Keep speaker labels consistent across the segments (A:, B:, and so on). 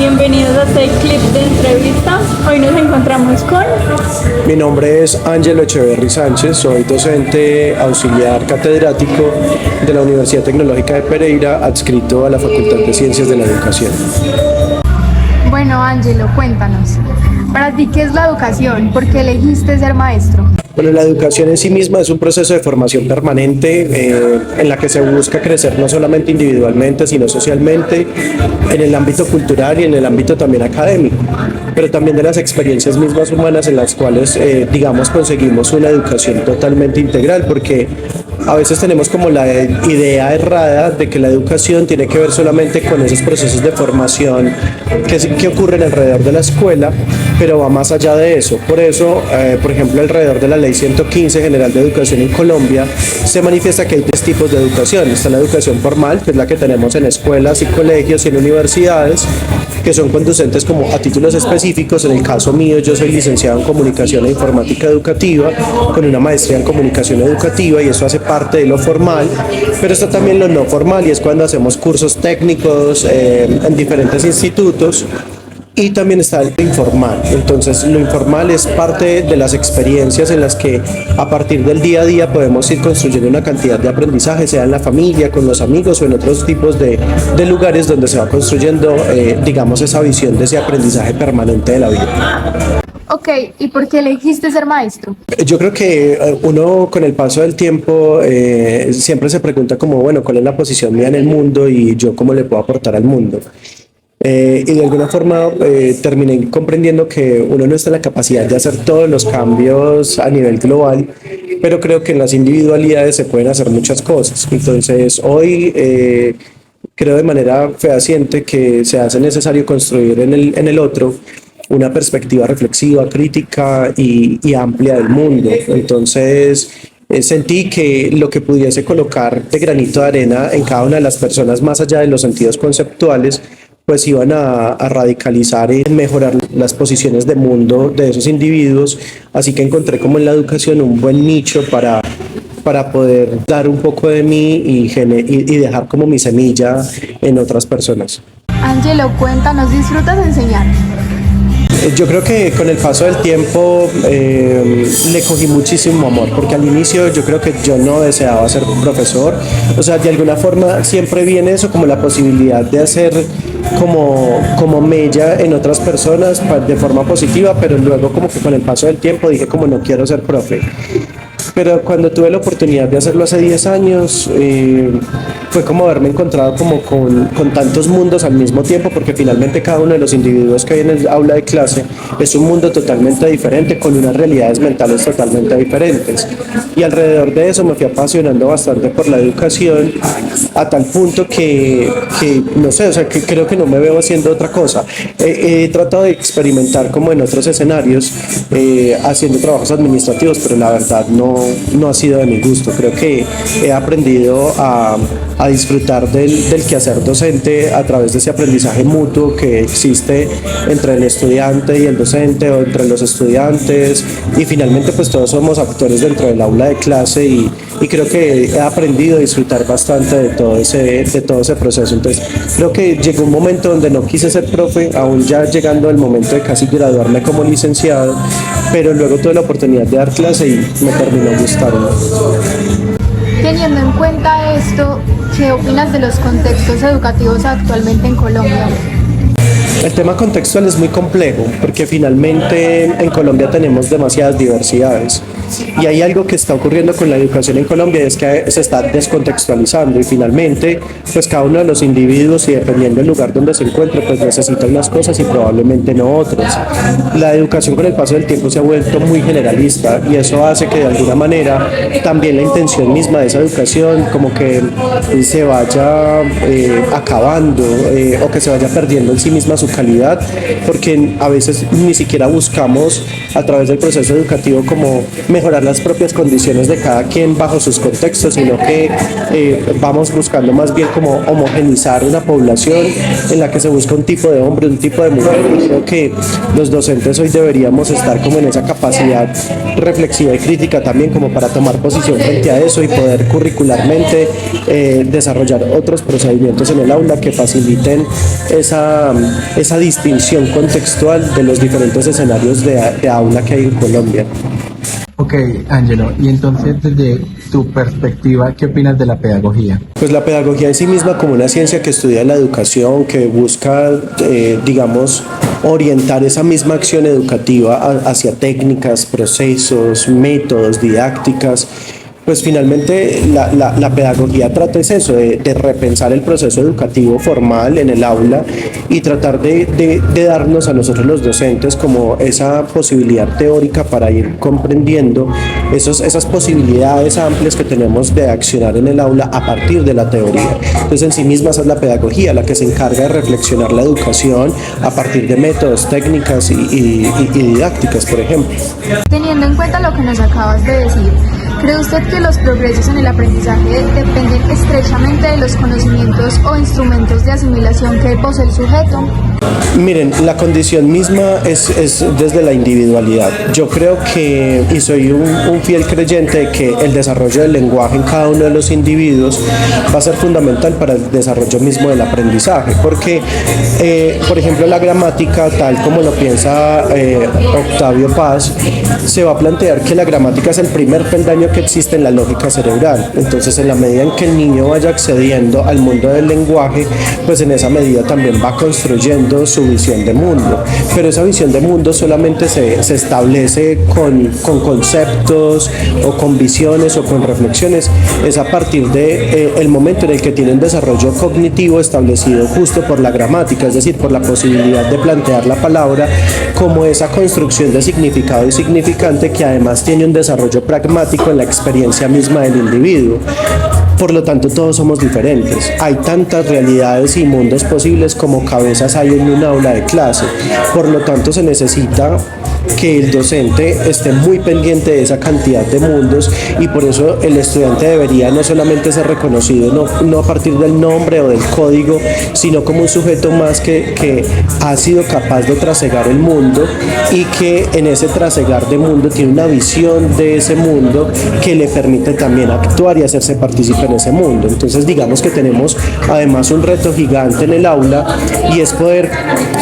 A: Bienvenidos a este clip de entrevista. Hoy nos encontramos con...
B: Mi nombre es Ángelo Echeverry Sánchez, soy docente auxiliar catedrático de la Universidad Tecnológica de Pereira, adscrito a la Facultad de Ciencias de la Educación.
C: Bueno, Ángelo, cuéntanos. Para ti, ¿qué es la educación? ¿Por qué elegiste ser maestro?
B: Bueno, la educación en sí misma es un proceso de formación permanente en la que se busca crecer no solamente individualmente, sino socialmente, en el ámbito cultural y en el ámbito también académico, pero también de las experiencias mismas humanas en las cuales, conseguimos una educación totalmente integral, porque a veces tenemos como la idea errada de que la educación tiene que ver solamente con esos procesos de formación que ocurren alrededor de la escuela, pero va más allá de eso. Por eso, por ejemplo, alrededor de la Ley 115 General de Educación en Colombia, se manifiesta que hay tres tipos de educación. Está la educación formal, que es la que tenemos en escuelas y colegios y en universidades, que son conducentes como a títulos específicos. En el caso mío, yo soy licenciado en Comunicación e Informática Educativa, con una maestría en Comunicación Educativa, y eso hace parte de lo formal, pero está también lo no formal, y es cuando hacemos cursos técnicos en diferentes institutos. Y también está lo informal. Entonces, lo informal es parte de las experiencias en las que a partir del día a día podemos ir construyendo una cantidad de aprendizaje, sea en la familia, con los amigos o en otros tipos de lugares donde se va construyendo, esa visión de ese aprendizaje permanente de la vida.
C: Ok, ¿y por qué elegiste ser maestro?
B: Yo creo que uno con el paso del tiempo siempre se pregunta como, bueno, ¿cuál es la posición mía en el mundo y yo cómo le puedo aportar al mundo? Y de alguna forma terminé comprendiendo que uno no está en la capacidad de hacer todos los cambios a nivel global, pero creo que en las individualidades se pueden hacer muchas cosas. Entonces hoy creo de manera fehaciente que se hace necesario construir en el otro una perspectiva reflexiva, crítica y amplia del mundo. Entonces sentí que lo que pudiese colocar de granito de arena en cada una de las personas, más allá de los sentidos conceptuales, pues iban a radicalizar y mejorar las posiciones de mundo de esos individuos. Así que encontré como en la educación un buen nicho para poder dar un poco de mí y dejar como mi semilla en otras personas.
C: Ángelo, cuéntanos, ¿disfrutas enseñar?
B: Yo creo que con el paso del tiempo le cogí muchísimo amor, porque al inicio yo creo que yo no deseaba ser profesor. O sea, de alguna forma siempre viene eso como la posibilidad de hacer como mella en otras personas de forma positiva, pero luego como que con el paso del tiempo dije como no quiero ser profe. Pero cuando tuve la oportunidad de hacerlo hace 10 años, fue como haberme encontrado como con tantos mundos al mismo tiempo, porque finalmente cada uno de los individuos que hay en el aula de clase es un mundo totalmente diferente, con unas realidades mentales totalmente diferentes. Y alrededor de eso me fui apasionando bastante por la educación, a tal punto que no sé, o sea, que creo que no me veo haciendo otra cosa. He tratado de experimentar como en otros escenarios, haciendo trabajos administrativos, pero la verdad no ha sido de mi gusto. Creo que he aprendido a disfrutar del quehacer docente a través de ese aprendizaje mutuo que existe entre el estudiante y el docente, o entre los estudiantes, y finalmente pues todos somos actores dentro del aula de clase, y creo que he aprendido a disfrutar bastante de todo ese proceso. Entonces creo que llegó un momento donde no quise ser profe, aún ya llegando al momento de casi graduarme como licenciado, pero luego tuve la oportunidad de dar clase y me terminó gustando.
C: Teniendo en cuenta esto, ¿qué opinas de los contextos educativos actualmente en Colombia?
B: El tema contextual es muy complejo, porque finalmente en Colombia tenemos demasiadas diversidades, y hay algo que está ocurriendo con la educación en Colombia, es que se está descontextualizando, y finalmente pues cada uno de los individuos, y dependiendo del lugar donde se encuentre, pues necesita unas cosas y probablemente no otras. La educación con el paso del tiempo se ha vuelto muy generalista, y eso hace que de alguna manera también la intención misma de esa educación como que se vaya acabando, o que se vaya perdiendo en sí misma su calidad, porque a veces ni siquiera buscamos a través del proceso educativo como mejorar las propias condiciones de cada quien bajo sus contextos, sino que vamos buscando más bien como homogenizar una población en la que se busca un tipo de hombre, un tipo de mujer. Y creo que los docentes hoy deberíamos estar como en esa capacidad reflexiva y crítica también, como para tomar posición frente a eso y poder curricularmente desarrollar otros procedimientos en el aula que faciliten ese esa distinción contextual de los diferentes escenarios de aula que hay en Colombia.
D: Ok, Ángelo, y entonces desde tu perspectiva, ¿qué opinas de la pedagogía?
B: Pues la pedagogía en sí misma como una ciencia que estudia la educación, que busca, digamos, orientar esa misma acción educativa hacia técnicas, procesos, métodos, didácticas. Pues finalmente la pedagogía trata es eso, de repensar el proceso educativo formal en el aula y tratar de darnos a nosotros los docentes como esa posibilidad teórica para ir comprendiendo esas posibilidades amplias que tenemos de accionar en el aula a partir de la teoría. Entonces en sí misma esa es la pedagogía, la que se encarga de reflexionar la educación a partir de métodos, técnicas y didácticas, por ejemplo.
C: Teniendo en cuenta lo que nos acabas de decir, ¿cree usted que los progresos en el aprendizaje dependen estrechamente de los conocimientos o instrumentos de asimilación que posee el sujeto?
B: Miren, la condición misma es desde la individualidad. Yo creo que, y soy un fiel creyente de que el desarrollo del lenguaje en cada uno de los individuos va a ser fundamental para el desarrollo mismo del aprendizaje, porque, por ejemplo, la gramática, tal como lo piensa Octavio Paz, se va a plantear que la gramática es el primer peldaño que existe en la lógica cerebral. Entonces, en la medida en que el niño vaya accediendo al mundo del lenguaje, pues en esa medida también va construyendo su visión de mundo, pero esa visión de mundo solamente se establece con conceptos o con visiones o con reflexiones, es a partir de el momento en el que tiene un desarrollo cognitivo establecido justo por la gramática, es decir, por la posibilidad de plantear la palabra como esa construcción de significado y significante que además tiene un desarrollo pragmático en la experiencia misma del individuo. Por lo tanto, todos somos diferentes. Hay tantas realidades y mundos posibles como cabezas hay en un aula de clase. Por lo tanto, se necesita que el docente esté muy pendiente de esa cantidad de mundos y por eso el estudiante debería no solamente ser reconocido no a partir del nombre o del código, sino como un sujeto más que ha sido capaz de trasegar el mundo y que en ese trasegar de mundo tiene una visión de ese mundo que le permite también actuar y hacerse partícipe en ese mundo. Entonces digamos que tenemos además un reto gigante en el aula y es poder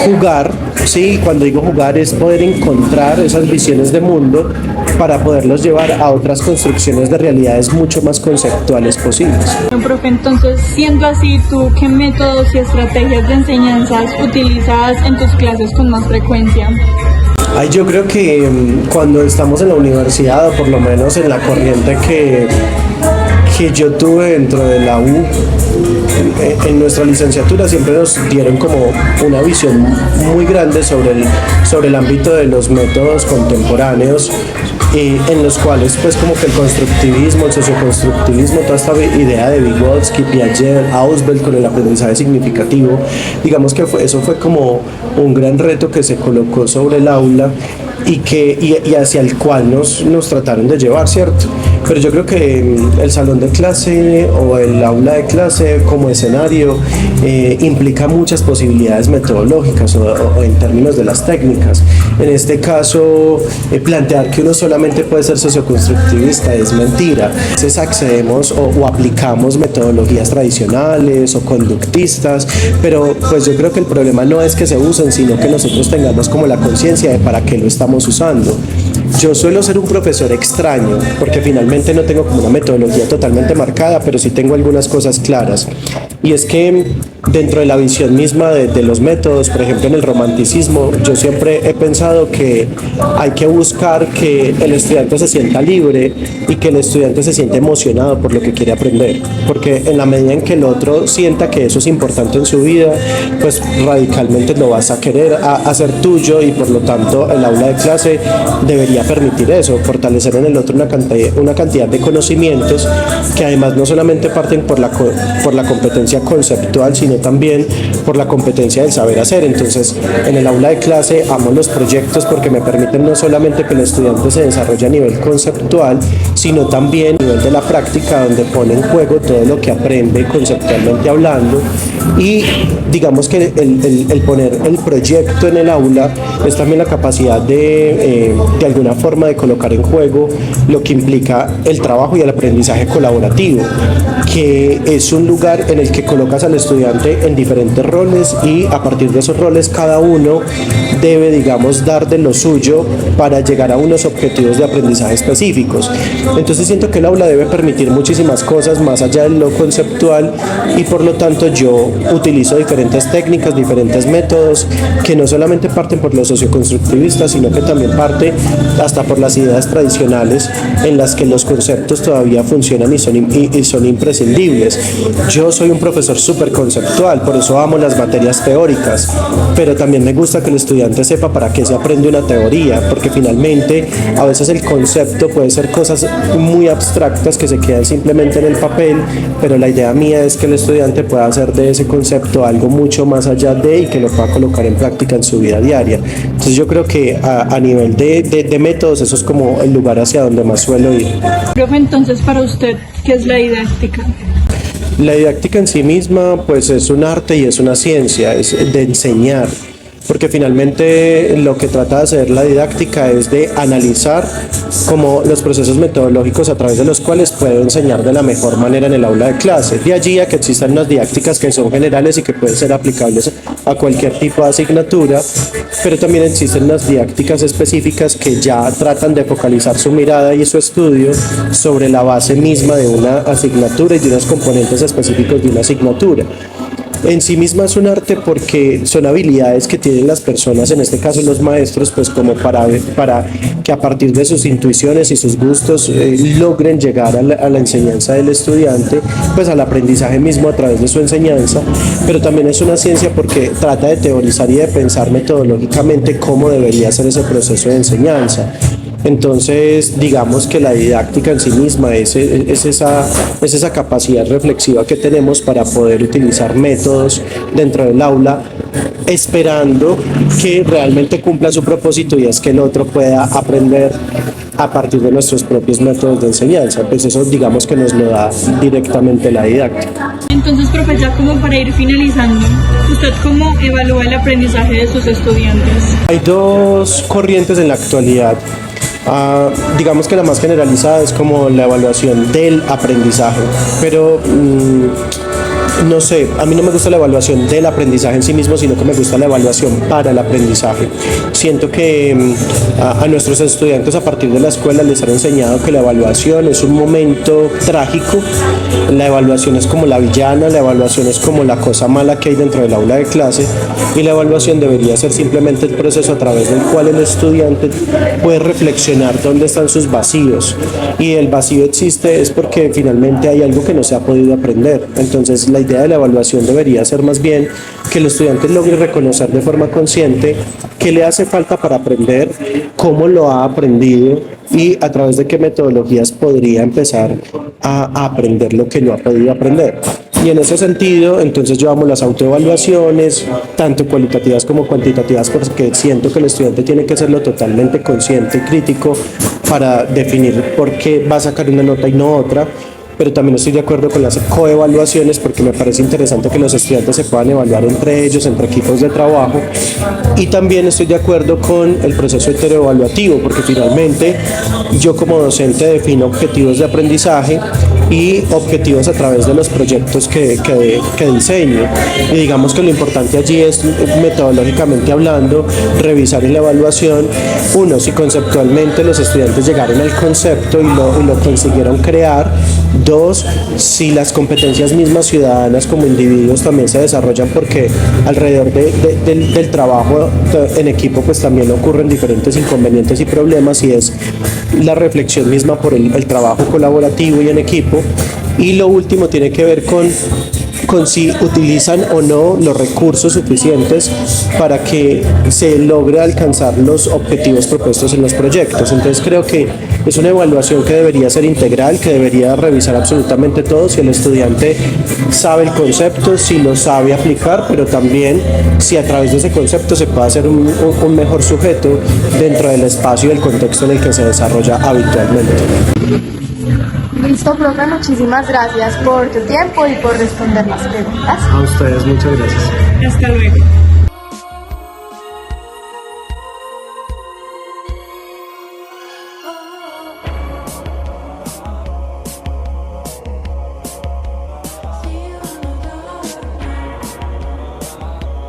B: jugar, sí, cuando digo jugar es poder encontrar esas visiones de mundo para poderlos llevar a otras construcciones de realidades mucho más conceptuales posibles.
A: Bueno, profe, entonces, siendo así, ¿tú qué métodos y estrategias de enseñanzas utilizas en tus clases con más frecuencia?
B: Ay, yo creo que cuando estamos en la universidad, o por lo menos en la corriente que yo tuve dentro de la U, en nuestra licenciatura siempre nos dieron como una visión muy grande sobre el ámbito de los métodos contemporáneos, en los cuales pues como que el constructivismo, el socioconstructivismo, toda esta idea de Vygotsky, Piaget, Ausubel con el aprendizaje significativo, digamos que eso fue como un gran reto que se colocó sobre el aula y hacia el cual nos trataron de llevar, ¿cierto? Pero yo creo que el salón de clase o el aula de clase como escenario implica muchas posibilidades metodológicas o en términos de las técnicas. En este caso, plantear que uno solamente puede ser socioconstructivista es mentira. Entonces accedemos o aplicamos metodologías tradicionales o conductistas, pero pues yo creo que el problema no es que se usen, sino que nosotros tengamos como la conciencia de para qué lo estamos usando. Yo suelo ser un profesor extraño porque finalmente no tengo como una metodología totalmente marcada, pero sí tengo algunas cosas claras. Y es que dentro de la visión misma de los métodos, por ejemplo en el romanticismo, yo siempre he pensado que hay que buscar que el estudiante se sienta libre y que el estudiante se sienta emocionado por lo que quiere aprender, porque en la medida en que el otro sienta que eso es importante en su vida, pues radicalmente lo vas a querer hacer tuyo y por lo tanto el aula de clase debería permitir eso, fortalecer en el otro una cantidad de conocimientos que además no solamente parten por la competencia conceptual, sino también por la competencia del saber hacer. Entonces, en el aula de clase amo los proyectos porque me permiten no solamente que el estudiante se desarrolle a nivel conceptual, sino también a nivel de la práctica, donde pone en juego todo lo que aprende conceptualmente hablando Y digamos que el poner el proyecto en el aula es también la capacidad de alguna forma de colocar en juego lo que implica el trabajo y el aprendizaje colaborativo, que es un lugar en el que colocas al estudiante en diferentes roles y a partir de esos roles cada uno debe, digamos, dar de lo suyo para llegar a unos objetivos de aprendizaje específicos. Entonces siento que el aula debe permitir muchísimas cosas más allá de lo conceptual y por lo tanto yo utilizo diferentes técnicas, diferentes métodos que no solamente parten por los socioconstructivistas, sino que también parte hasta por las ideas tradicionales en las que los conceptos todavía funcionan y son imprescindibles. Yo soy un profesor súper conceptual, por eso amo las materias teóricas, pero también me gusta que el estudiante sepa para qué se aprende una teoría, porque finalmente a veces el concepto puede ser cosas muy abstractas que se quedan simplemente en el papel, pero la idea mía es que el estudiante pueda hacer de ese concepto algo mucho más allá de y que lo pueda colocar en práctica en su vida diaria. Entonces yo creo que a nivel de métodos eso es como el lugar hacia donde más suelo ir.
A: Profe, entonces para usted, ¿qué es la didáctica?
B: La didáctica en sí misma pues es un arte y es una ciencia, es de enseñar, porque finalmente lo que trata de hacer la didáctica es de analizar como los procesos metodológicos a través de los cuales puedo enseñar de la mejor manera en el aula de clase. De allí a que existan unas didácticas que son generales y que pueden ser aplicables a cualquier tipo de asignatura, pero también existen unas didácticas específicas que ya tratan de focalizar su mirada y su estudio sobre la base misma de una asignatura y de unos componentes específicos de una asignatura. En sí misma es un arte porque son habilidades que tienen las personas, en este caso los maestros, pues como para que a partir de sus intuiciones y sus gustos logren llegar a la enseñanza del estudiante, pues al aprendizaje mismo a través de su enseñanza, pero también es una ciencia porque trata de teorizar y de pensar metodológicamente cómo debería ser ese proceso de enseñanza. Entonces, digamos que la didáctica en sí misma es esa capacidad reflexiva que tenemos para poder utilizar métodos dentro del aula, esperando que realmente cumpla su propósito y es que el otro pueda aprender a partir de nuestros propios métodos de enseñanza. Pues eso digamos que nos lo da directamente la didáctica.
A: Entonces, profe, ya como para ir finalizando, ¿usted cómo evalúa el aprendizaje de sus estudiantes?
B: Hay dos corrientes en la actualidad. Digamos que la más generalizada es como la evaluación del aprendizaje, pero no sé, a mí no me gusta la evaluación del aprendizaje en sí mismo, sino que me gusta la evaluación para el aprendizaje. Siento que a nuestros estudiantes a partir de la escuela les han enseñado que la evaluación es un momento trágico, la evaluación es como la villana, la evaluación es como la cosa mala que hay dentro del aula de clase y la evaluación debería ser simplemente el proceso a través del cual el estudiante puede reflexionar dónde están sus vacíos, y el vacío existe es porque finalmente hay algo que no se ha podido aprender. Entonces la idea de la evaluación debería ser más bien que el estudiante logre reconocer de forma consciente qué le hace falta para aprender, cómo lo ha aprendido y a través de qué metodologías podría empezar a aprender lo que no ha podido aprender. Y en ese sentido, entonces yo amo las autoevaluaciones, tanto cualitativas como cuantitativas, porque siento que el estudiante tiene que serlo totalmente consciente y crítico para definir por qué va a sacar una nota y no otra. Pero también estoy de acuerdo con las coevaluaciones porque me parece interesante que los estudiantes se puedan evaluar entre ellos, entre equipos de trabajo, y también estoy de acuerdo con el proceso heteroevaluativo porque finalmente yo como docente defino objetivos de aprendizaje y objetivos a través de los proyectos que diseño, y digamos que lo importante allí es metodológicamente hablando revisar en la evaluación, uno, si conceptualmente los estudiantes llegaron al concepto y lo consiguieron crear. Dos, si las competencias mismas ciudadanas como individuos también se desarrollan, porque alrededor del trabajo en equipo pues también ocurren diferentes inconvenientes y problemas, y es la reflexión misma por el trabajo colaborativo y en equipo. Y lo último tiene que ver con si utilizan o no los recursos suficientes para que se logre alcanzar los objetivos propuestos en los proyectos. Entonces creo que es una evaluación que debería ser integral, que debería revisar absolutamente todo, si el estudiante sabe el concepto, si lo sabe aplicar, pero también si a través de ese concepto se puede hacer un mejor sujeto dentro del espacio y del contexto en el que se desarrolla habitualmente.
C: Listo, profe, muchísimas gracias por tu tiempo y por responder las preguntas.
B: A ustedes, muchas gracias.
A: Hasta luego.